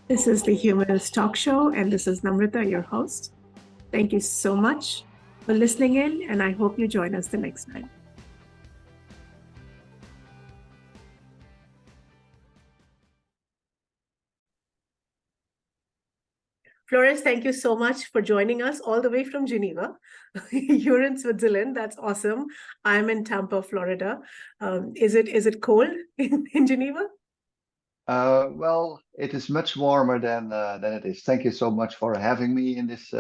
This is the Humanists Talk Show, and this is Namrita, your host. Thank you so much for listening in, and I hope you join us the next time. Floris, thank you so much for joining us all the way from Geneva. You're in Switzerland. That's awesome. I'm in Tampa, Florida. Is it cold in Geneva? Well, it is much warmer than it is. Thank you so much for having me in this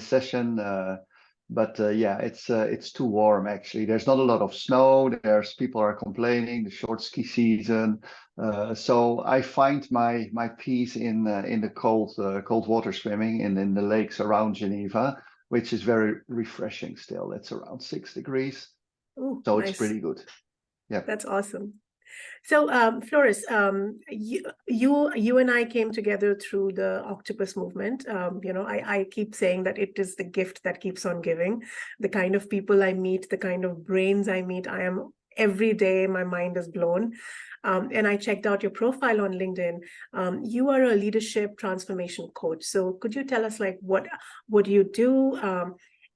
session. But yeah, it's too warm actually. There's not a lot of snow. There's people are complaining the short ski season. So I find my peace in the cold water swimming in the lakes around Geneva, which is very refreshing still. It's around 6 degrees, Oh, so it's nice. pretty good. Yeah. That's awesome. So, Floris, you and I came together through the Octopus Movement. I keep saying that it is the gift that keeps on giving. The kind of people I meet, the kind of brains I meet, I am every day, my mind is blown. And I checked out your profile on LinkedIn. You are a leadership transformation coach. So could you tell us like what do you do?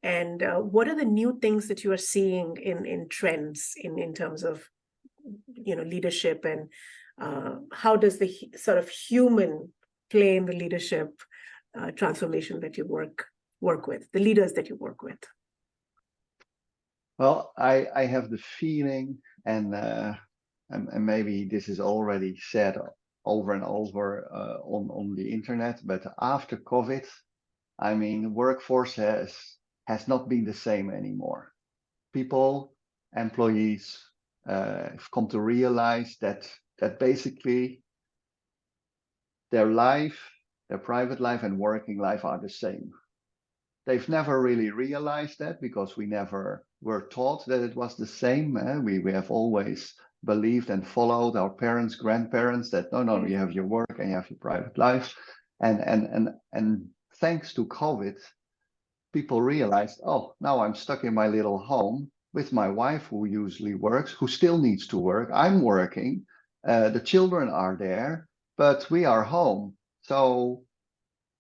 And what are the new things that you are seeing in trends in terms of leadership, and how does the sort of human play in the leadership transformation that you work with, the leaders that you work with? Well, I have the feeling, and maybe this is already said over and over on the internet, but after COVID, I mean, workforce has not been the same anymore. People, employees, have come to realize that basically their life, their private life and working life are the same. They've never really realized that because we never were taught that it was the same. We have always believed and followed our parents, grandparents that no, you have your work and you have your private life. And thanks to COVID, people realized, oh, now I'm stuck in my little home with my wife who usually works, who still needs to work. I'm working, the children are there, but we are home. So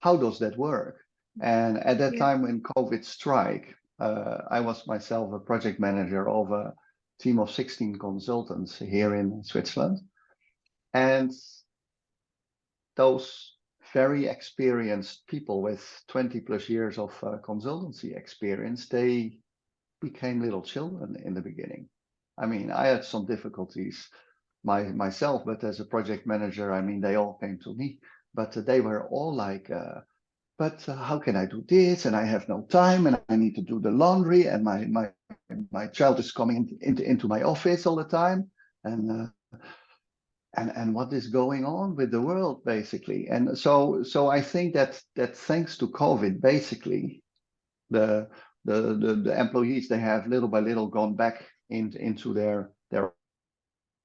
how does that work? And at that time when COVID struck, I was myself a project manager of a team of 16 consultants here in Switzerland. And those very experienced people with 20 plus years of consultancy experience, they became little children in the beginning. I mean, I had some difficulties myself, but as a project manager, I mean, they all came to me, but they were all like, but how can I do this? And I have no time, and I need to do the laundry, and my child is coming into my office all the time, and what is going on with the world basically. And so I think that thanks to COVID, basically the the employees, they have little by little gone back into their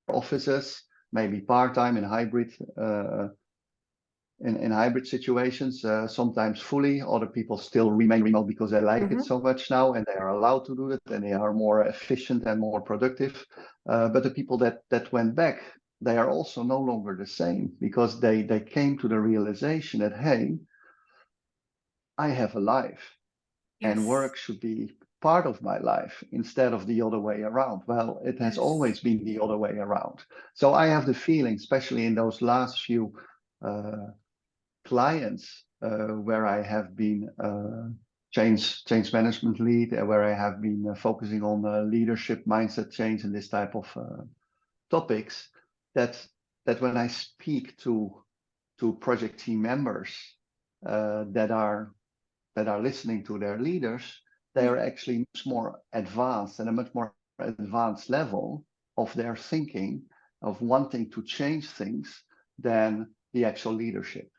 offices, maybe part-time in hybrid in hybrid situations, sometimes fully. Other people still remain remote because they like it so much now and they are allowed to do it and they are more efficient and more productive. But the people that went back, they are also no longer the same because they came to the realization that, hey, I have a life and work should be part of my life instead of the other way around. Well, it has always been the other way around. So I have the feeling, especially in those last few clients where I have been change management lead, where I have been focusing on leadership, mindset change, and this type of topics. That when I speak to project team members that are listening to their leaders, they are actually much more advanced and a much more advanced level of their thinking of wanting to change things than the actual leadership.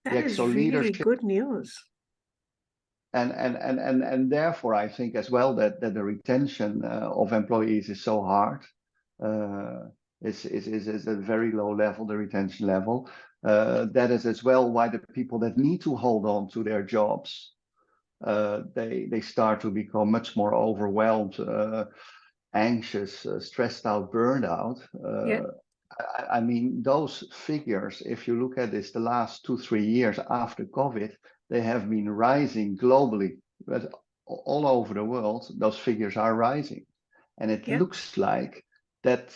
That is really good news. And therefore I think as well that the retention of employees is so hard. Is at a very low level, the retention level. That is as well why the people that need to hold on to their jobs, they start to become much more overwhelmed, anxious, stressed out, burned out. I mean, those figures, if you look at this, the last 2, 3 years after COVID, they have been rising globally, but all over the world, those figures are rising. And it Yeah. looks like that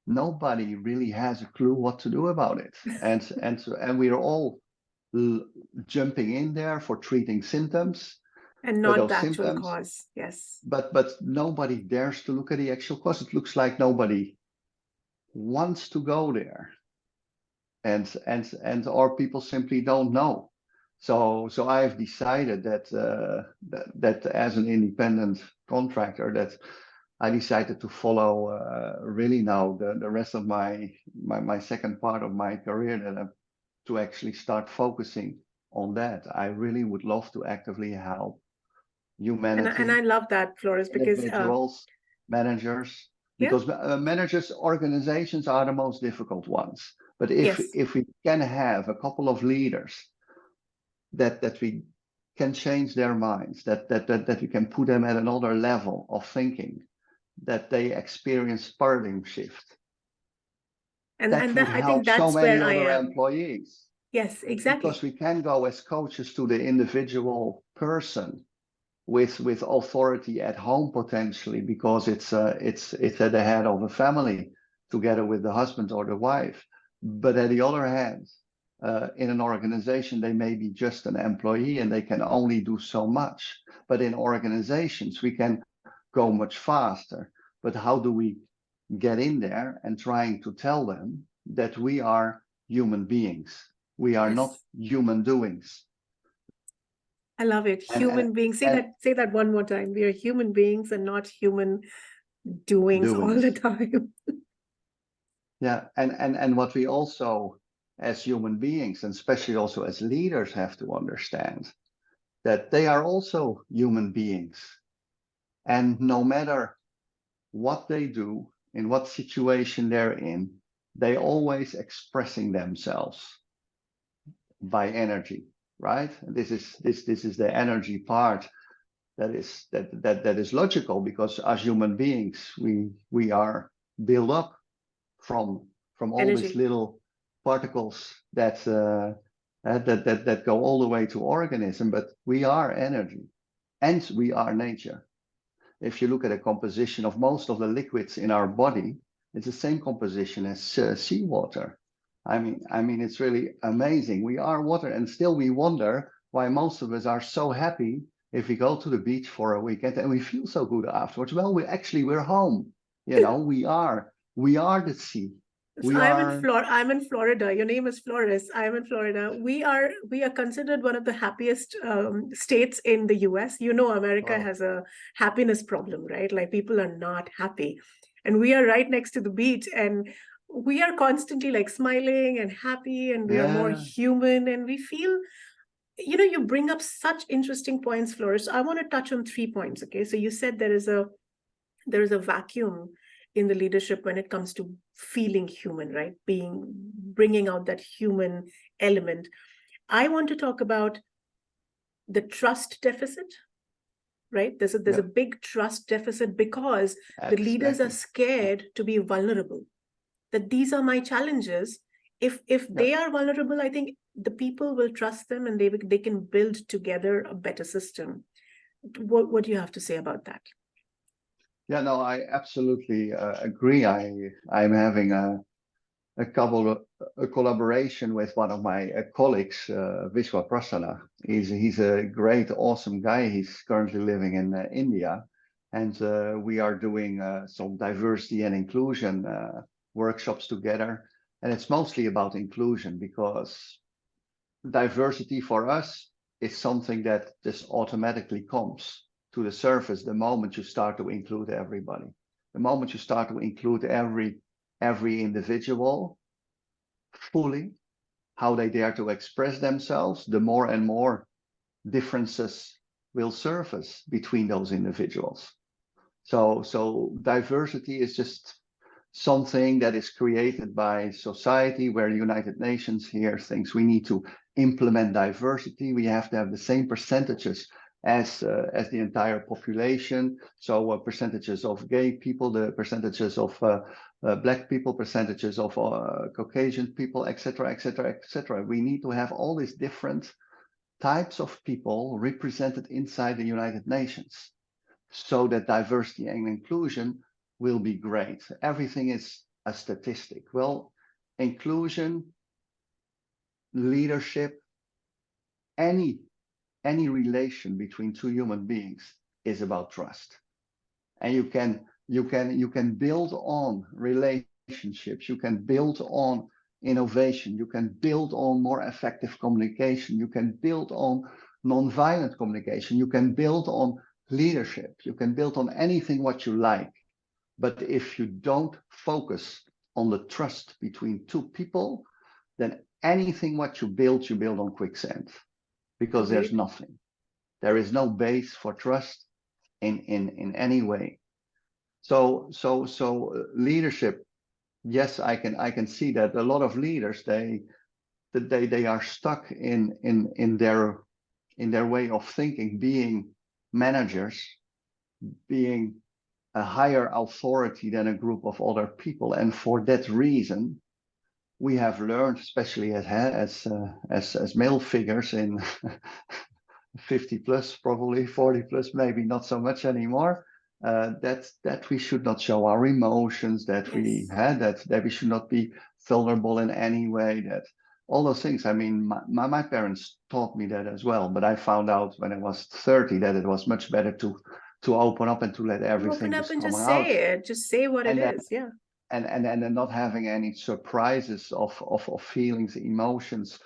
nobody really has a clue what to do about it. And we're all jumping in there for treating symptoms, And but not the those actual symptoms, cause. Yes. but nobody dares to look at the actual cause. It looks like nobody wants to go there, and or people simply don't know. So I have decided that as an independent contractor, that I decided to follow really now the rest of my second part of my career, that to actually start focusing on that. I really would love to actively help And I humanity, love that, Floris, because individuals, managers, yeah, because managers, organizations are the most difficult ones. But yes. if we can have a couple of leaders that we can change their minds, that we can put them at another level of thinking, that they experience paradigm shift, that And would that, I think help so that's where many I other am. employees. Yes, Because exactly. we can go as coaches to the individual person with authority at home, potentially, because it's at the head of a family together with the husband or the wife. But at the other hand, in an organization, they may be just an employee and they can only do so much. But in organizations, we can go much faster. But how do we get in there and trying to tell them that we are human beings? We are not Yes. human doings. I love it. And and, Human beings. and Say that one more time. We are human beings and not human doings all the doings. time. Yeah, and what we also, as human beings, and especially also as leaders, have to understand that they are also human beings. And no matter what they do, in what situation they're in, they always expressing themselves by energy, right? This is the energy part that is logical, because as human beings, we are built up from all these Energy. little particles that go all the way to organism. But we are energy, and we are nature. If you look at the composition of most of the liquids in our body, it's the same composition as seawater. I mean, it's really amazing. We are water, and still we wonder why most of us are so happy if we go to the beach for a weekend and we feel so good afterwards. Well, we're home. We are the sea. So We are. I'm in Florida. Your name is Floris. I'm in Florida. We are considered one of the happiest states in the US. You know, America Oh, has a happiness problem, right? Like people are not happy. And we are right next to the beach, and we are constantly like smiling and happy, and we are more yeah, human, and we feel, you bring up such interesting points, Floris. I want to touch on 3 points. Okay. So you said there is a vacuum in the leadership when it comes to feeling human, right? Bringing out that human element. I want to talk about the trust deficit, right? There's a yeah, big trust deficit because the leaders are exactly. Yeah, scared to be vulnerable, that these are my challenges. If yeah. they are vulnerable, I think the people will trust them, and they can build together a better system. What do you have to say about that? Yeah, no, I absolutely agree. I'm having a collaboration with one of my colleagues, Vishwa Prasanna. He's a great, awesome guy. He's currently living in India, and we are doing some diversity and inclusion workshops together. And it's mostly about inclusion, because diversity for us is something that just automatically comes to the surface the moment you start to include everybody. The moment you start to include every individual fully, how they dare to express themselves, the more and more differences will surface between those individuals. So diversity is just something that is created by society, where the United Nations here thinks we need to implement diversity. We have to have the same percentages as the entire population. So percentages of gay people, the percentages of Black people, percentages of Caucasian people, etc., etc., etc. We need to have all these different types of people represented inside the United Nations, so that diversity and inclusion will be great. Everything is a statistic. Well, inclusion, leadership, any relation between two human beings is about trust. And you can build on relationships, you can build on innovation, you can build on more effective communication, you can build on non-violent communication, you can build on leadership, you can build on anything what you like. But if you don't focus on the trust between two people, then anything what you build on quicksand, because Agreed. there's nothing. There is no base for trust in any way. So leadership, yes, I can see that a lot of leaders they are stuck in their way of thinking, being managers, being a higher authority than a group of other people, and for that reason, we have learned, especially as male figures in 50 plus, probably 40 plus, maybe not so much anymore. That we should not show our emotions, that Yes. we had that we should not be vulnerable in any way. That all those things. I mean, my parents taught me that as well. But I found out when I was 30 that it was much better to open up and to let everything Open up just and come just out. say it. Just say what it is. Yeah. And not having any surprises of feelings, emotions.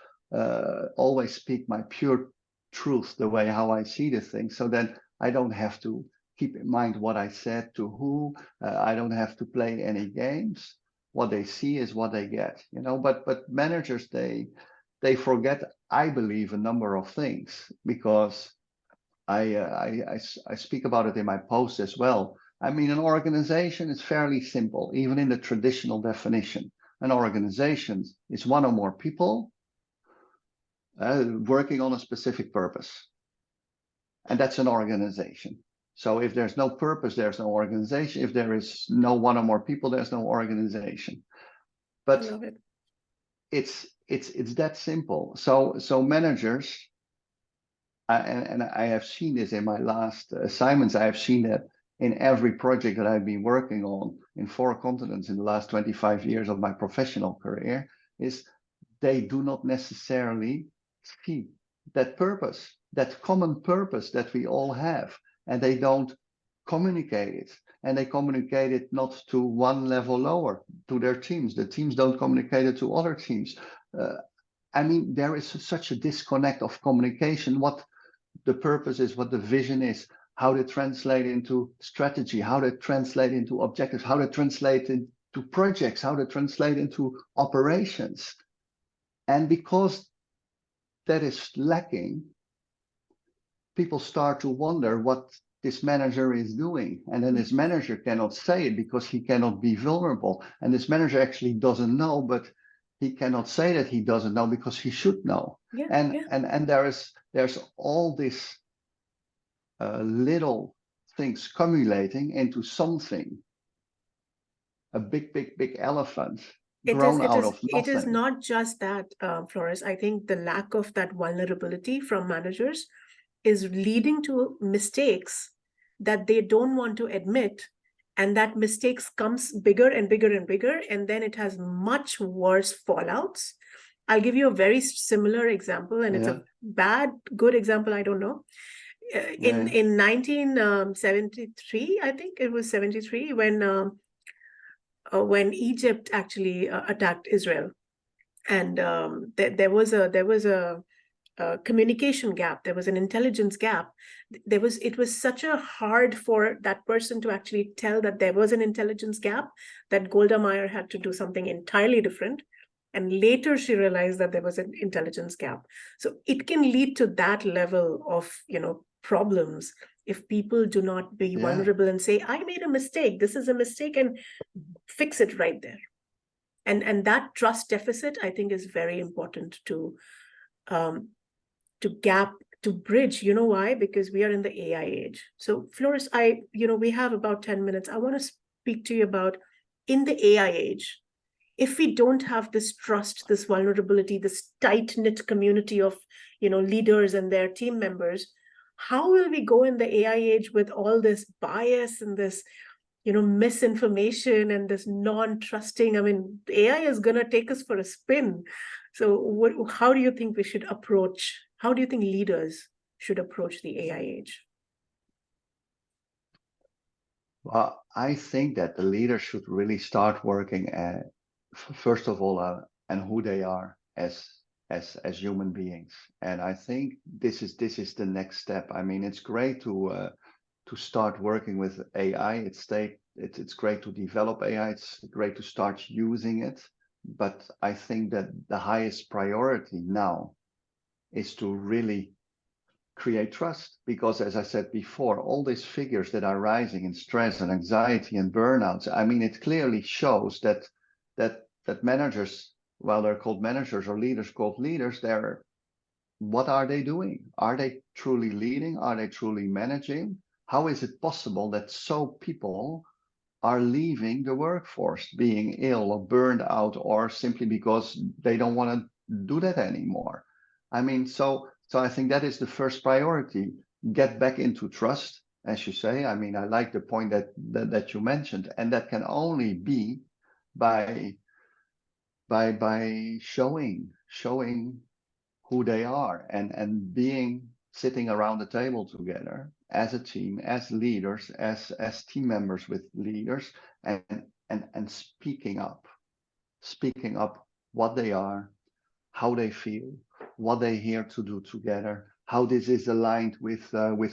Always speak my pure truth, the way how I see the thing, so that I don't have to keep in mind what I said to who. I don't have to play any games. What they see is what they get, you know. But managers, they forget, I believe, a number of things, because I speak about it in my post as well. I mean, an organization is fairly simple, even in the traditional definition. An organization is one or more people working on a specific purpose. And that's an organization. So if there's no purpose, there's no organization. If there is no one or more people, there's no organization. But I love it. It's that simple. So managers, and I have seen this in my last assignments. I have seen that in every project that I've been working on in 4 continents in the last 25 years of my professional career, is they do not necessarily see that purpose, that common purpose that we all have, and they don't communicate it. And they communicate it not to one level lower, to their teams. The teams don't communicate it to other teams. I mean, there is such a disconnect of communication, what the purpose is, what the vision is, how to translate into strategy, how to translate into objectives, how to translate into projects, how to translate into operations. And because that is lacking, people start to wonder what this manager is doing. And then this manager cannot say it because he cannot be vulnerable. And this manager actually doesn't know, but he cannot say that he doesn't know because he should know. Yeah, and yeah. and there's all this little things cumulating into something, a big elephant grown out of It is nothing. not just that, Floris. I think the lack of that vulnerability from managers is leading to mistakes that they don't want to admit, and that mistakes comes bigger and bigger and bigger, and then it has much worse fallouts. I'll give you a very similar example, and it's a bad, good example, I don't know. In 1973, I think it was 73, when Egypt actually attacked Israel, and there was a communication gap. There was an intelligence gap. It was such a hard for that person to actually tell that there was an intelligence gap, that Golda Meir had to do something entirely different. And later she realized that there was an intelligence gap. So it can lead to that level of, problems if people do not be vulnerable and say, I made a mistake, this is a mistake, and fix it right there. And that trust deficit, I think, is very important to to bridge. You know why? Because we are in the AI age. So Floris, we have about 10 minutes. I want to speak to you about, in the AI age, if we don't have this trust, this vulnerability, this tight-knit community of, leaders and their team members, how will we go in the AI age with all this bias and this, misinformation and this non-trusting? I mean, AI is going to take us for a spin. So how do you think how do you think leaders should approach the AI age? Well, I think that the leader should really start working first of all, and who they are as human beings. And I think this is the next step. I mean, it's great to start working with AI. It's great to develop AI. It's great to start using it. But I think that the highest priority now is to really create trust, because as I said before, all these figures that are rising in stress and anxiety and burnouts, I mean, it clearly shows that managers, well, they're called managers, or leaders called leaders, what are they doing? Are they truly leading? Are they truly managing? How is it possible that people are leaving the workforce, being ill or burned out, or simply because they don't want to do that anymore? I mean, so I think that is the first priority. Get back into trust, as you say. I mean, I like the point that you mentioned, and that can only be by showing who they are, and sitting around the table together as a team, as leaders, as team members with leaders, and speaking up what they are, how they feel, what they're here to do together, how this is aligned with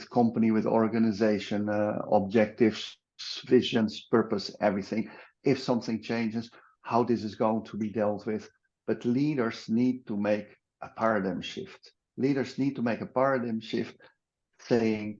company, with organization, objectives, visions, purpose, everything. If something changes, how this is going to be dealt with. But leaders need to make a paradigm shift. Leaders need to make a paradigm shift, saying,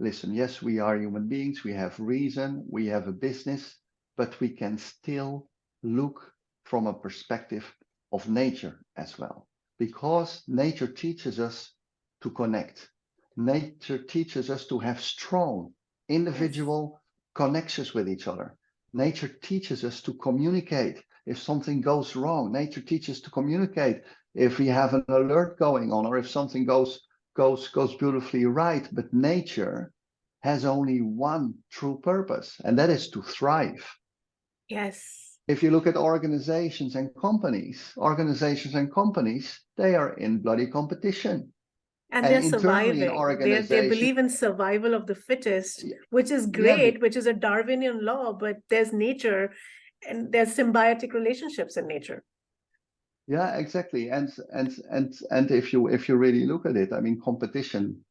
listen, yes, we are human beings, we have reason, we have a business, but we can still look from a perspective of nature as well. Because nature teaches us to connect. Nature teaches us to have strong individual connections with each other. Nature teaches us to communicate if something goes wrong. Nature teaches us to communicate if we have an alert going on, or if something goes beautifully right. But nature has only one true purpose, and that is to thrive. Yes. If you look at organizations and companies, they are in bloody competition. And they're internally in surviving. They organization, believe in survival of the fittest, which is yeah, great, which is a Darwinian law, but there's nature and there's symbiotic relationships in nature. yeah, exactly. And if you really look at it, I mean, competition,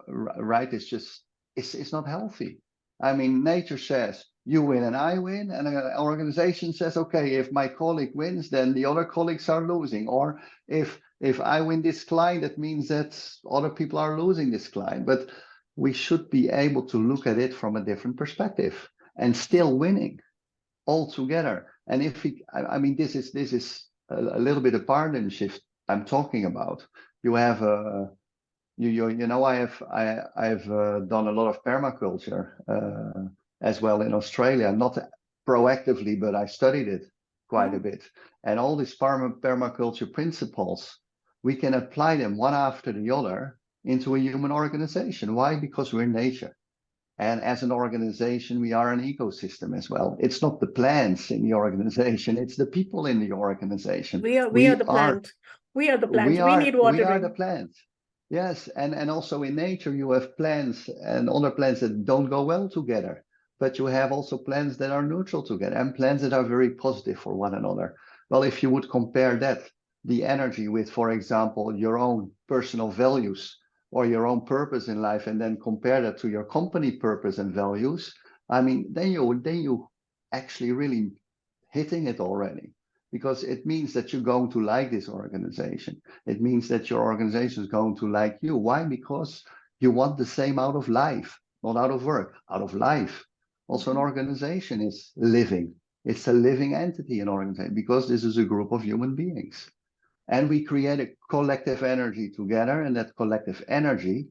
right, it's not healthy. I mean, nature says you win and I win, and an organization says, okay, if my colleague wins, then the other colleagues are losing. Or if I win this client, that means that other people are losing this client. But we should be able to look at it from a different perspective and still winning all together. And if I mean, this is a little bit of paradigm shift I'm talking about. You have I've done a lot of permaculture as well in Australia, not proactively, but I studied it quite a bit. And all these permaculture principles, we can apply them one after the other into a human organization. Why? Because we're nature. And as an organization, we are an ecosystem as well. It's not the plants in the organization, it's the people in the organization. We are the plant. We are the plant. We need watering. We are the plant. Yes, and also in nature, you have plants and other plants that don't go well together. But you have also plants that are neutral together, and plants that are very positive for one another. Well, if you would compare that, the energy with, for example, your own personal values or your own purpose in life, and then compare that to your company purpose and values, I mean, then you actually really hitting it already, because it means that you're going to like this organization. It means that your organization is going to like you. Why? Because you want the same out of life, not out of work, out of life. Also, an organization is living. It's a living entity, an organization, because this is a group of human beings. And we create a collective energy together, and that collective energy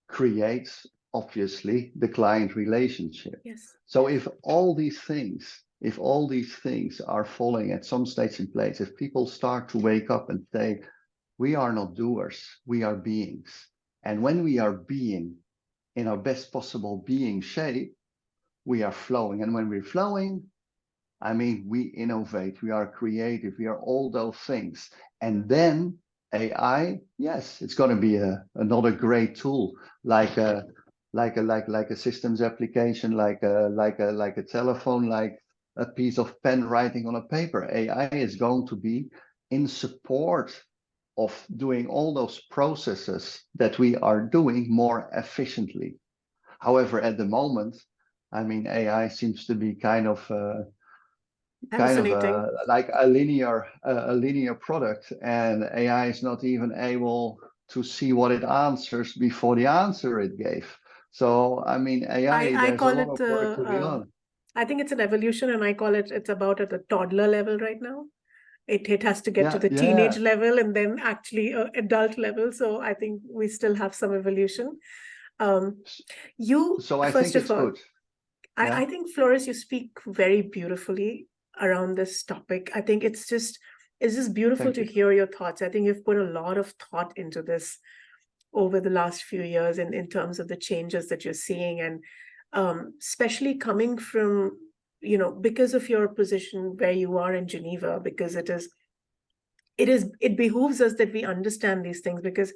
creates, obviously, the client relationship. Yes. So if all these things are falling at some stage in place, if people start to wake up and say, we are not doers, we are beings. And when we are being in our best possible being shape, we are flowing. And when we're flowing, I mean, we innovate, we are creative, we are all those things. And then AI, yes, it's going to be another great tool, like a systems application, like a telephone, like a piece of pen writing on a paper. AI is going to be in support of doing all those processes that we are doing more efficiently. However, at the moment, I mean, AI seems to be kind of Hallucinating. like a linear product, and AI is not even able to see what it answers before the answer it gave. So I mean, AI, I there's a call lot it of work to be done. I think it's an evolution, and I call it's about at the toddler level right now. It has to get to Yeah, the yeah. teenage level and then actually adult level. So I think we still have some evolution. You, So I first think of it's all, good. Yeah. I think, Floris, you speak very beautifully around this topic. I think it's just beautiful Thank to you. hear your thoughts. I think you've put a lot of thought into this over the last few years in terms of the changes that you're seeing, and especially coming from, because of your position where you are in Geneva, because it behooves us that we understand these things, because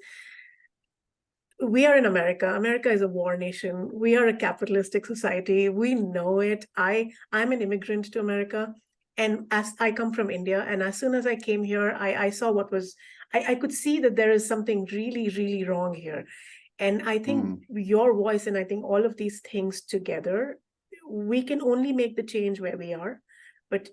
we are in America. America is a war nation. We are a capitalistic society. We know it. I'm an immigrant to America, and as I come from India, and as soon as I came here, I saw what was. I could see that there is something really, really wrong here, and I think your voice, and I think all of these things together, we can only make the change where we are, but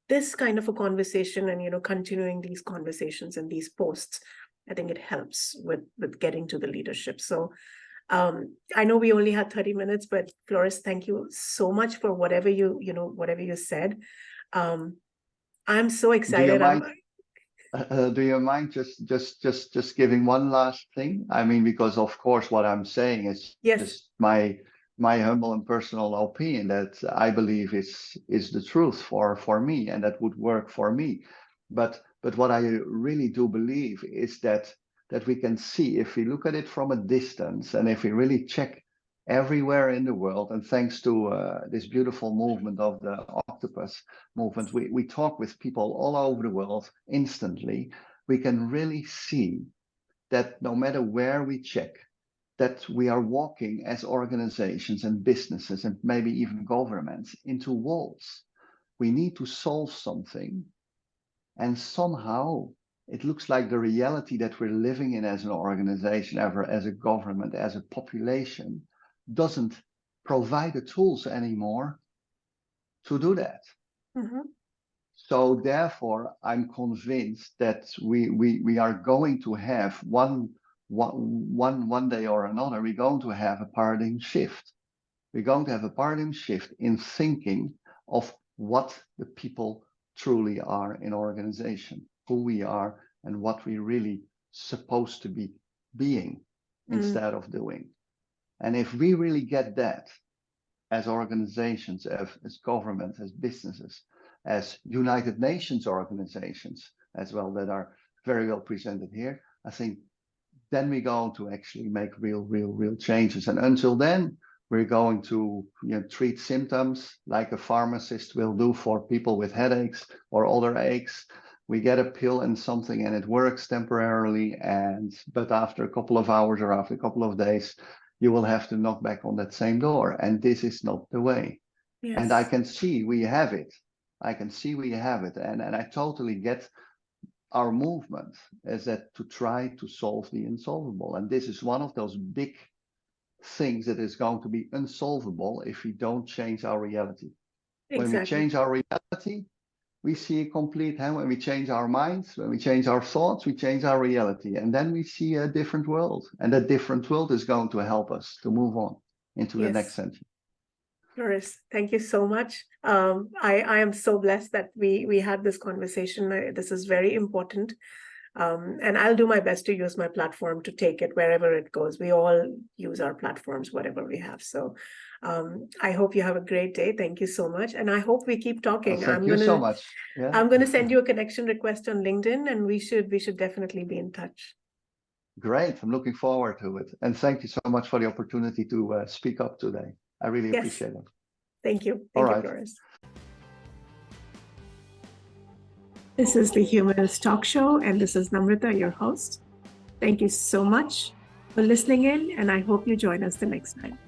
this kind of a conversation, and continuing these conversations and these posts, I think it helps with getting to the leadership. So I know we only had 30 minutes, but Floris, thank you so much for whatever whatever you said. I'm so Do you excited. mind? Do you mind just giving one last thing? I mean, because of course what I'm saying is Yes. just my humble and personal opinion that I believe is the truth for me, and that would work for me. But what I really do believe is that we can see, if we look at it from a distance, and if we really check everywhere in the world, and thanks to this beautiful movement of the Octopus Movement, we talk with people all over the world instantly. We can really see that no matter where we check, that we are walking as organizations and businesses and maybe even governments into walls. We need to solve something, and somehow it looks like the reality that we're living in as an organization, ever as a government, as a population, doesn't provide the tools anymore to do that. Mm-hmm. So therefore, I'm convinced that we are going to have one day or another, we're going to have a paradigm shift. We're going to have a paradigm shift in thinking of what the people truly are in organization, who we are, and what we're really supposed to be being instead of doing. And if we really get that as organizations, as governments, as businesses, as United Nations organizations as well, that are very well presented here, I think then we're going to actually make real changes. And until then, we're going to treat symptoms like a pharmacist will do for people with headaches or other aches. We get a pill and something, and it works temporarily, but after a couple of hours or after a couple of days, you will have to knock back on that same door. And this is not the way. Yes. And I can see we have it. And I totally get our movement is that to try to solve the unsolvable. And this is one of those big things that is going to be unsolvable if we don't change our reality. Exactly. When we change our reality, we see a complete, when we change our minds, when we change our thoughts, we change our reality. And then we see a different world. And that different world is going to help us to move on into the next century. Floris, thank you so much. I am so blessed that we had this conversation. This is very important. And I'll do my best to use my platform to take it wherever it goes. We all use our platforms, whatever we have. So I hope you have a great day. Thank you so much. And I hope we keep talking. Thank you so much. Yeah. I'm gonna send you a connection request on LinkedIn, and we should definitely be in touch. Great. I'm looking forward to it. And thank you so much for the opportunity to speak up today. I really appreciate it. Thank you. All Thank you, right. Floris. This is the Humanists Talk Show, and this is Namrata, your host. Thank you so much for listening in, and I hope you join us the next time.